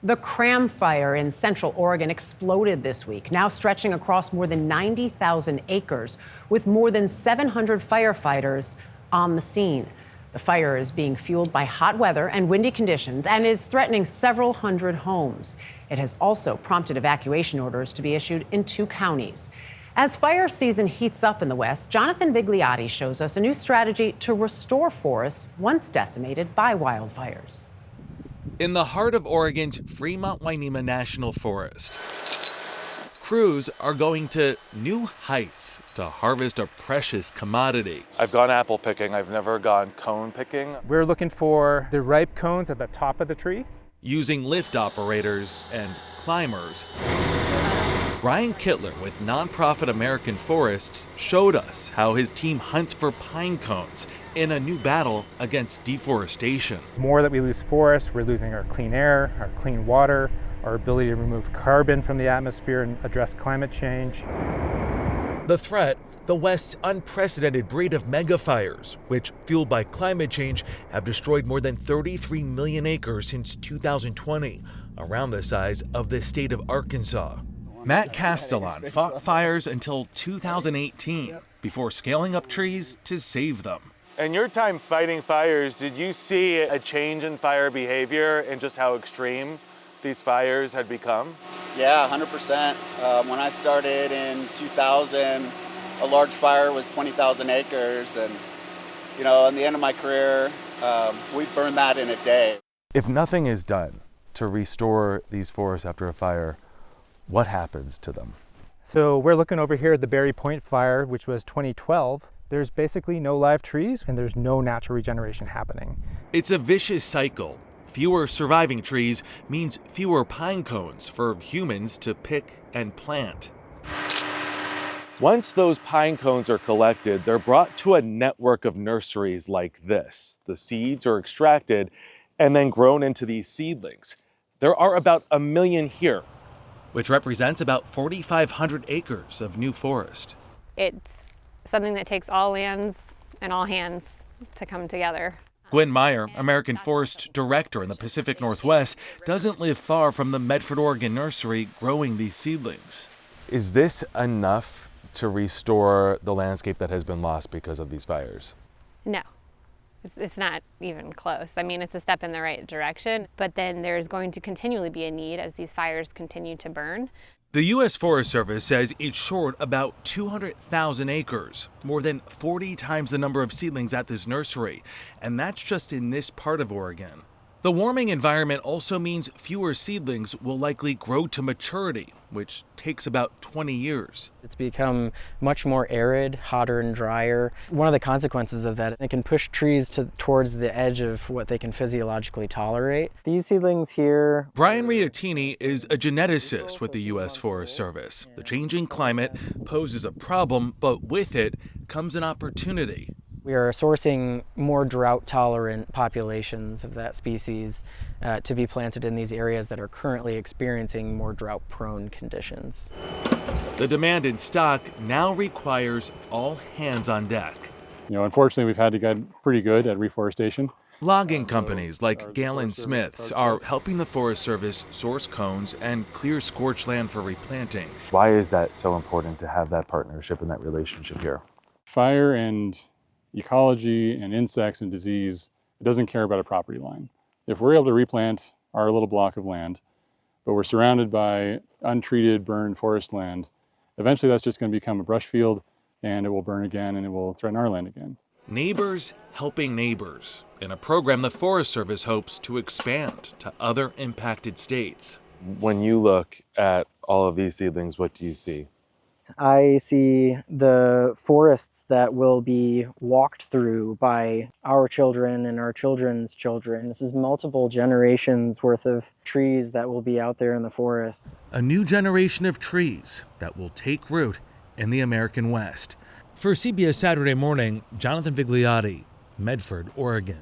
The Cram Fire in Central Oregon exploded this week, now stretching across more than 90,000 acres, with more than 700 firefighters on the scene. The fire is being fueled by hot weather and windy conditions and is threatening several hundred homes. It has also prompted evacuation orders to be issued in 2 counties. As fire season heats up in the West, Jonathan Vigliotti shows us a new strategy to restore forests once decimated by wildfires. In the heart of Oregon's Fremont-Wainema National Forest, crews are going to new heights to harvest a precious commodity. I've gone apple picking, I've never gone cone picking. We're looking for the ripe cones at the top of the tree. Using lift operators and climbers, Brian Kittler with nonprofit American Forests showed us how his team hunts for pine cones in a new battle against deforestation. The more that we lose forest, we're losing our clean air, our clean water, our ability to remove carbon from the atmosphere and address climate change. The threat, the West's unprecedented breed of megafires, which, fueled by climate change, have destroyed more than 33 million acres since 2020, around the size of the state of Arkansas. Matt Castellan fought fires until 2018 before scaling up trees to save them. In your time fighting fires, did you see a change in fire behavior and just how extreme these fires had become? Yeah, 100%. When I started in 2000, a large fire was 20,000 acres. And, in the end of my career, we burned that in a day. If nothing is done to restore these forests after a fire, what happens to them? So we're looking over here at the Berry Point fire, which was 2012. There's basically no live trees and there's no natural regeneration happening. It's a vicious cycle. Fewer surviving trees means fewer pine cones for humans to pick and plant. Once those pine cones are collected, they're brought to a network of nurseries like this. The seeds are extracted and then grown into these seedlings. There are about 1 million here, which represents about 4,500 acres of new forest. It's something that takes all lands and all hands to come together. Gwen Meyer, American Forest Director in the Pacific Northwest, doesn't live far from the Medford, Oregon nursery growing these seedlings. Is this enough to restore the landscape that has been lost because of these fires? No. It's not even close. I mean, it's a step in the right direction, but then there's going to continually be a need as these fires continue to burn. The U.S. Forest Service says it's short about 200,000 acres, more than 40 times the number of seedlings at this nursery, and that's just in this part of Oregon. The warming environment also means fewer seedlings will likely grow to maturity, which takes about 20 years. It's become much more arid, hotter and drier. One of the consequences of that, it can push trees towards the edge of what they can physiologically tolerate. These seedlings here... Brian Riatini is a geneticist with the U.S. Forest Service. The changing climate poses a problem, but with it comes an opportunity. We are sourcing more drought-tolerant populations of that species to be planted in these areas that are currently experiencing more drought-prone conditions. The demand in stock now requires all hands on deck. Unfortunately, we've had to get pretty good at reforestation. Logging companies like Galen Smith's are helping the Forest Service source cones and clear scorched land for replanting. Why is that so important to have that partnership and that relationship here? Fire and ecology and insects and disease, it doesn't care about a property line. If we're able to replant our little block of land, but we're surrounded by untreated, burned forest land, eventually that's just going to become a brush field and it will burn again and it will threaten our land again. Neighbors helping neighbors, in a program the Forest Service hopes to expand to other impacted states. When you look at all of these seedlings, what do you see? I see the forests that will be walked through by our children and our children's children. This is multiple generations worth of trees that will be out there in the forest. A new generation of trees that will take root in the American West. For CBS Saturday Morning, Jonathan Vigliotti, Medford, Oregon.